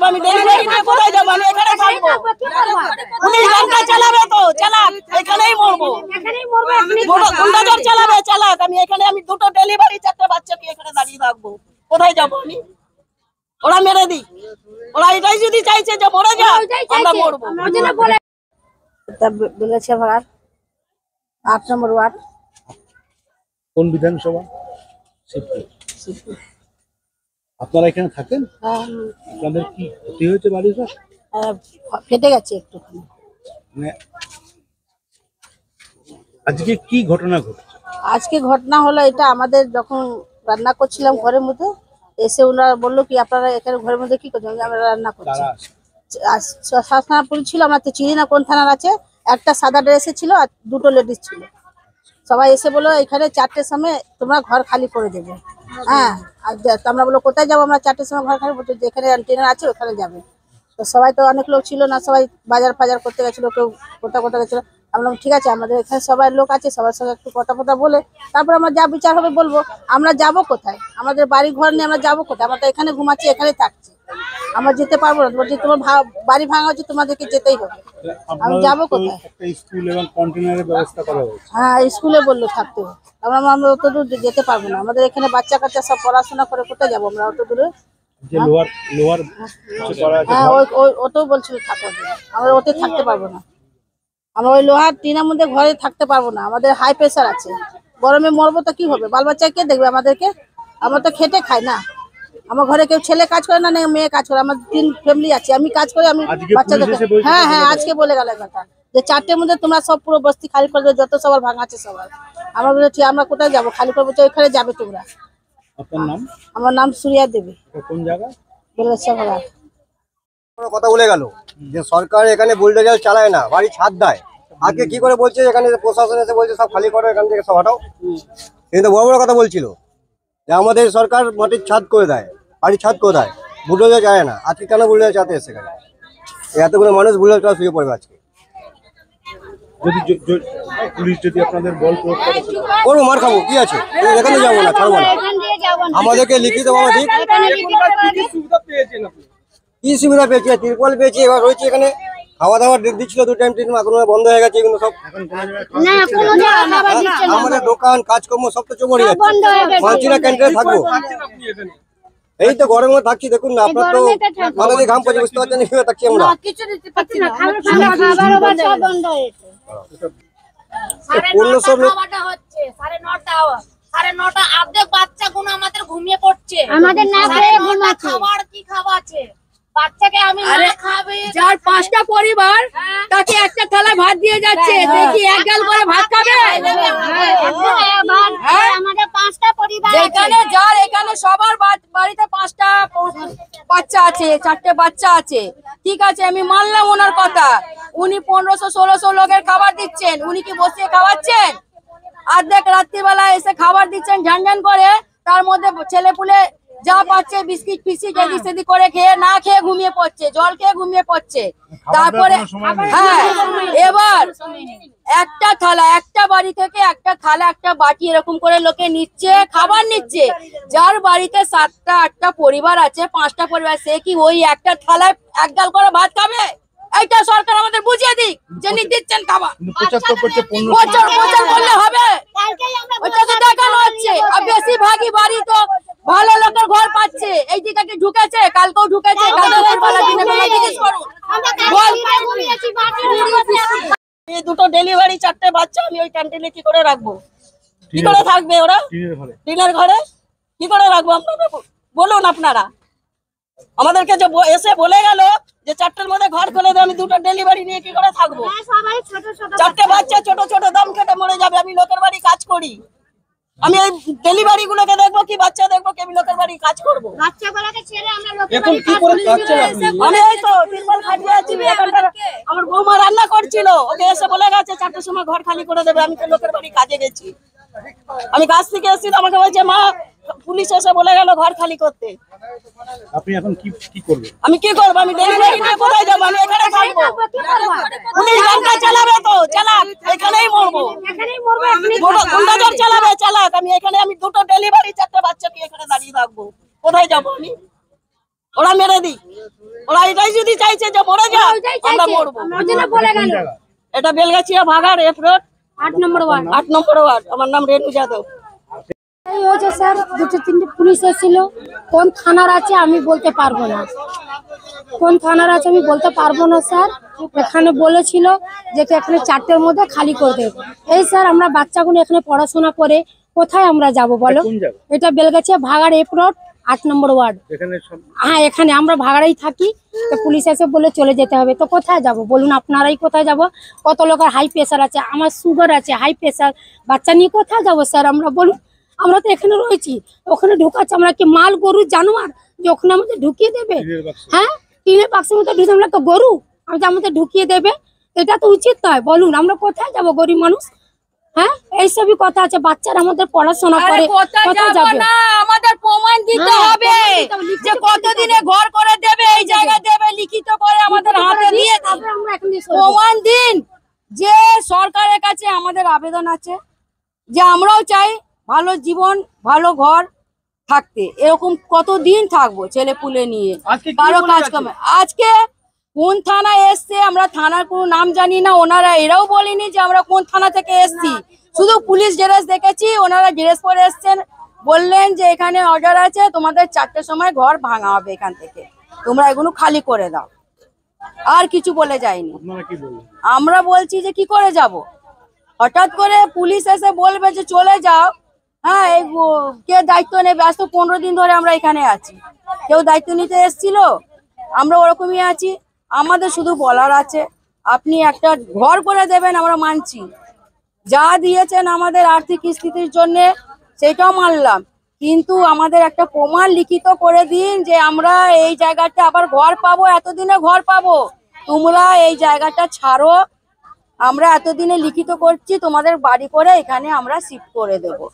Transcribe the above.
আমি ডেলিভারি নিয়ে কোথায় যাবো? আমি এখানে থাকবো। পুলিশ গাড়িটা চালাবে তো চালাক, এখানেই মরবো। গুন্ডাদের চালাবে চালাক, আমি এখানে আমি দুটো ডেলিভারি 4টে বাচ্চাকে এখানে দাঁড়িয়ে থাকবো। কোথায় যাবো আমি? ওরা মেরে দিক, ওরা এটাই যদি চাইছে যে মরে যা, আমরা মরবো। বলেছে 8 নম্বর ওয়ার্ড। কোন বিধানসভা? আপনারা এখানে থাকেন? আপনাদের কি ক্ষতি হয়েছে বাড়িতে? ফেটে গেছে একটুখানি। মানে আজকে কি ঘটনা ঘটছে? আজকে ঘটনা হলো এটা, আমাদের যখন রান্না করছিলাম ঘরের মধ্যে, এসে ওনারা বললো কি আপনারা এখানে ঘরের মধ্যে কি করছেন? আমরা রান্না করছি। থানা পুলিশ ছিল, আমরা তো চিনি না কোন থানার আছে। একটা সাদা ড্রেসে ছিল আর দুটো লেডিস ছিল। সবাই এসে বললো এখানে 4টের সময় তোমরা ঘর খালি করে দেবে। হ্যাঁ, আর আমরা বললো কোথায় যাবো? আমরা 4টের সময় ঘর খালি, বলছো যেখানে অ্যান্টেনা আছে ওখানে যাবে। তো সবাই তো অনেক লোক ছিল না, সবাই বাজার ফাজার করতে গেছিলো, কেউ কোথা গেছিলো। আমরা ঠিক আছে, আমাদের এখানে সবাই লোক আছে, সবার সঙ্গে একটু কথা বলে তারপর আমরা যা বিচার হবে বলবো। আমরা যাব কোথায়? আমাদের বাড়ি ঘর নিয়ে আমরা যাবো কোথায়? আমরা তো এখানে ঘুমাচ্ছি, এখানে থাকছি, আমরা যেতে পারবো না। বলছি তোমার বাড়ি ভাঙা হচ্ছে, তোমাদেরকে যেতেই হবে। আমি যাবো কোথায়? স্কুল এবং কন্টেনারের ব্যবস্থা করা হয়েছে। হ্যাঁ, স্কুলে বললো থাকতে। আমরা অত দূর যেতে পারবো না, আমাদের এখানে বাচ্চা কাচ্চা সব পড়াশোনা করে কোথায় যাবো আমরা অত দূরে? হ্যাঁ, ওটাও বলছিল থাকো, আমরা ওতে থাকতে পারবো না। আমরা ওই লোহার টিনের মধ্যে ঘরে থাকতে পারবো না, আমাদের হাই প্রেশার আছে। গরমে মরবো তো কি হবে? বাল বাচ্চা কে দেখবে আমাদেরকে? আমরা তো খেটে খাই না। আমার ঘরে কেউ ছেলে কাজ করে না, মেয়ে কাজ করে। আমার 3 ফ্যামিলি আছে, আমি কাজ করি, আমি বাচ্চাদের। হ্যাঁ, আজকে বলে গেল কথা যে 4টের মধ্যে তোমরা সব পুরো বস্তি খালি করে দেবে, যত সবার ভাঙা আছে সবার। আমরা বলেছি আমরা কোথায় যাবো? খালি করবো, ওইখানে যাবে তোমরা। আপনার নাম? আমার নাম সুরিয়া দেবী। কোন জায়গা? বলেছে কথা বলে গেল যে সরকার এখানে বুলডোজার চালায় না, বাড়ি ছাদ দেয়। আজকে কি করে বলছে এখানে প্রশাসন এসে বলছে সব খালি করো, এখান থেকে সব হটাও। কিন্তু বড় বড় কথা বলছিল যে আমাদের সরকার মাটির ছাদ করে দেয়, বাড়ি ছাদ করে দেয়, বুলডোজার চায় না। আজকে কেন বুলডোজার চাতে এসে গেল? এতগুলো মানুষ বুলডোজার শুয়ে পড়বে আজকে। পুলিশ যদি আপনাদের বল প্রয়োগ করে, করবো, মার খাবো, কি আছে? এখানে যাবো না, ছাড়বো না। আমাদেরকে লিখিত ভাবে ঠিক কি সুবিধা পেয়েছি? তিরপল পেয়েছি, এবার রয়েছে এখানে খাওয়া দাওয়া দিচ্ছিল 2 টাইম, 3 এখন বন্ধ হয়ে গেছে এগুলো সব। আমাদের দোকান কাজকর্ম সব তো চলে যাচ্ছে, মানছিনা ক্যান্টিনে থাকবো। এই তো গরমে থাকছি, দেখুন না আপনার তো মাথাতে ঘাম পড়ছে, বুঝতে পারছেন কিভাবে থাকছি আমরা। 9:30 অর্ধেক বাচ্চাগুলো আমাদের ঘুমিয়ে পড়ছে, আমাদের না খাবার কি খাওয়া আছে বাচ্চাকে? আমি খাবে যার 5টা পরিবার, তাকে একটা থালায় ভাত দিয়ে যাচ্ছে, দেখি এক গাল করে ভাত খাবে। আমাদের 5টা পরিবার এখানে, যার এখানে সবার বাড়িতে 5টা বাচ্চা আছে, 4টে বাচ্চা আছে, ঠিক আছে আমি মানলাম ওনার কথা। উনি 1500-1600 লোকের খাবার দিচ্ছেন, উনি কি বসিয়ে খাওয়াচ্ছেন? অর্ধেক রাত্রিবেলা এসে খাবার দিচ্ছেন ঝানঝান করে, তার মধ্যে ছেলে পুলে যা পাচ্ছে বিস্কিট ফিস্কিট এদিক সেদিক করে খেয়ে, না খেয়ে ঘুমিয়ে পড়ছে, জল খেয়ে ঘুমিয়ে পড়ছে। তারপরে হ্যাঁ, এবার একটা থালা, একটা বাড়ি থেকে একটা থালা, একটা বাটি এরকম করে লোকে নিচ্ছে, খাবার নিচ্ছে। যার বাড়িতে 7টা 8টা পরিবার আছে, 5টা পরিবার, সে কি ওই একটা থালায় এক গাল করে ভাত খাবে? এইটা সরকার আমাদের বুঝিয়ে দিক যে দিচ্ছেন খাবার। প্রচার করলে হবে? ওইটা তো দেখানো হচ্ছে। আর বেশিরভাগই বাড়ি তো ভালো লোকের ঘর পাচ্ছে, এই দিকে ঢুকেছে, কালকেও ঢুকেছে, এই দুটো ডেলিভারি 4টে বাচ্চা আমি ওই ক্যান্টিনে কি করে রাখবো? কি করে থাকবে ওরা টিনের ঘরে? কি করে রাখবো আপনারা বলুন? আপনারা আমাদেরকে যে এসে বলে গেল যে 4টের মধ্যে ঘর খুলে দেয়, আমি দুটো ডেলিভারি নিয়ে কি করে থাকবো? 4টে বাচ্চা ছোট ছোট দাম কেটে মরে যাবে। আমি লোকের বাড়ি কাজ করি, আমি এই ডেলিভারি গুলোকে দেখবো কি বাচ্চা দেখবো কি? আমি লোকের বাড়ি কাজ করবো? আমি এই তো তিরপল খাটিয়ে আছি, আমার বৌমা রান্না করছিল, ওকে এসে বলে গেছে 4টের সময় ঘর খালি করে দেবে। আমি তো লোকের বাড়ি কাজে গেছি, আমি কাজ থেকে এসেছি, আমাকে বলছে মা পুলিশ এসে বলে গেল ঘর খালি করতে। আপনি এখন কি করবেন? আমি কি করবো? আমি ডেলিভারি নিয়ে কোথায় যাবো? আমি এখানে থাকবো। পুলিশ গাড়িটা চালাবে তো চালাক, এখানেই মরবো। গুন্ডাদের চালাবে চালাক, আমি এখানে আমি দুটো ডেলিভারি 4টে বাচ্চাকে এখানে দাঁড়িয়ে থাকবো। কোথায় যাবো আমি? ওরা মেরে দিক, ওরা এটাই যদি চাইছে যে মরে যা, আমরা মরবো। এটা বেলগাছিয়া ভাগাড় এফ রোড 8 নম্বর ওয়ার্ড। আমার নাম রেণু যাদব। এই হচ্ছে স্যার, দুটো তিনটে পুলিশ এসেছিল। কোন থানার আছে আমি বলতে পারবো না, কোন থানার আছে আমি বলতে পারবো না স্যার। এখানে বলেছিল যে এখানে 4টের মধ্যে খালি করে দেবে। এই স্যার আমরা বাচ্চাগুলো এখানে পড়াশোনা করে কোথায় আমরা যাব বলো? এটা বেলগাছিয়া ভাগাড় এফ রোড 8 নম্বর ওয়ার্ড। হ্যাঁ, এখানে আমরা ভাগাড়েই থাকি। তো পুলিশ এসে বলে চলে যেতে হবে, তো কোথায় যাব বলুন? আপনারাই কোথায় যাব? কত লোকের হাই প্রেশার আছে, আমার সুগার আছে, হাই প্রেশার, বাচ্চা নিয়ে কোথায় যাব স্যার আমরা বলুন? আমরা তো এখানে রয়েছি, ওখানে ঢুকাচ্ছে। আমরা কি মাল গরু জানোয়ার যে ওখানে আমাদের ঢুকিয়ে দেবে? হ্যাঁ, টিনের বাক্সের মধ্যে ঢুকে আমরা তো গরু, আমাদের ঢুকিয়ে দেবে? এটা তো উচিত নয় বলুন। আমরা কোথায় যাব গরিব মানুষ? হ্যাঁ, এইসবই কথা আছে। বাচ্চারা আমাদের পড়াশোনা করে কোথায় যাবে? আমাদের প্রমাণ দিতে হবে যে কতদিনে ঘর করে দেবে, এই জায়গা দেবে, লিখিত করে আমাদের হাতে দিয়ে দিন। আমরা এখন প্রমাণ দিন যে সরকারের কাছে আমাদের আবেদন আছে যে আমরাও চাই ভালো জীবন, ভালো ঘর থাকতে। এরকম কতদিন থাকবো ছেলে পুলে নিয়ে, কারো কাজ কামে? আজকে কোন থানা এসছে, আমরা থানার কোনো নাম জানি না। ওনারা এরাও বলেনি যে আমরা কোন থানা থেকে এসছি, শুধু পুলিশ ড্রেস দেখেছি। ওনারা ড্রেস পরে এসছেন, বললেন যে এখানে অর্ডার আছে, তোমাদের 4টের সময় ঘর ভাঙা হবে, এখান থেকে তোমরা এগুলো খালি করে দাও। আর কিছু বলে যায়নি। আমরা বলছি যে কি করে যাব? হঠাৎ করে পুলিশ এসে বলবে যে চলে যাও। হ্যাঁ, কে দায়িত্ব নেবে? আজ তো 15 দিন ধরে আমরা এখানে আছি, কেউ দায়িত্ব নিতে এসেছিল? আমরা ওরকমই আছি। আমাদের শুধু বলার আছে আপনি একটা ঘর করে দেবেন, আমরা মানছি। যা দিয়েছেন আমাদের আর্থিক স্থিতির জন্য সেটাও মানলাম, কিন্তু আমাদের একটা প্রমাণ লিখিত করে দিন যে আমরা এই জায়গাটা আবার ঘর পাবো, এতদিনে ঘর পাবো। তোমরা এই জায়গাটা ছাড়ো, আমরা এতদিনে লিখিত করছি, তোমাদের বাড়ি করে এখানে আমরা শিফট করে দেবো।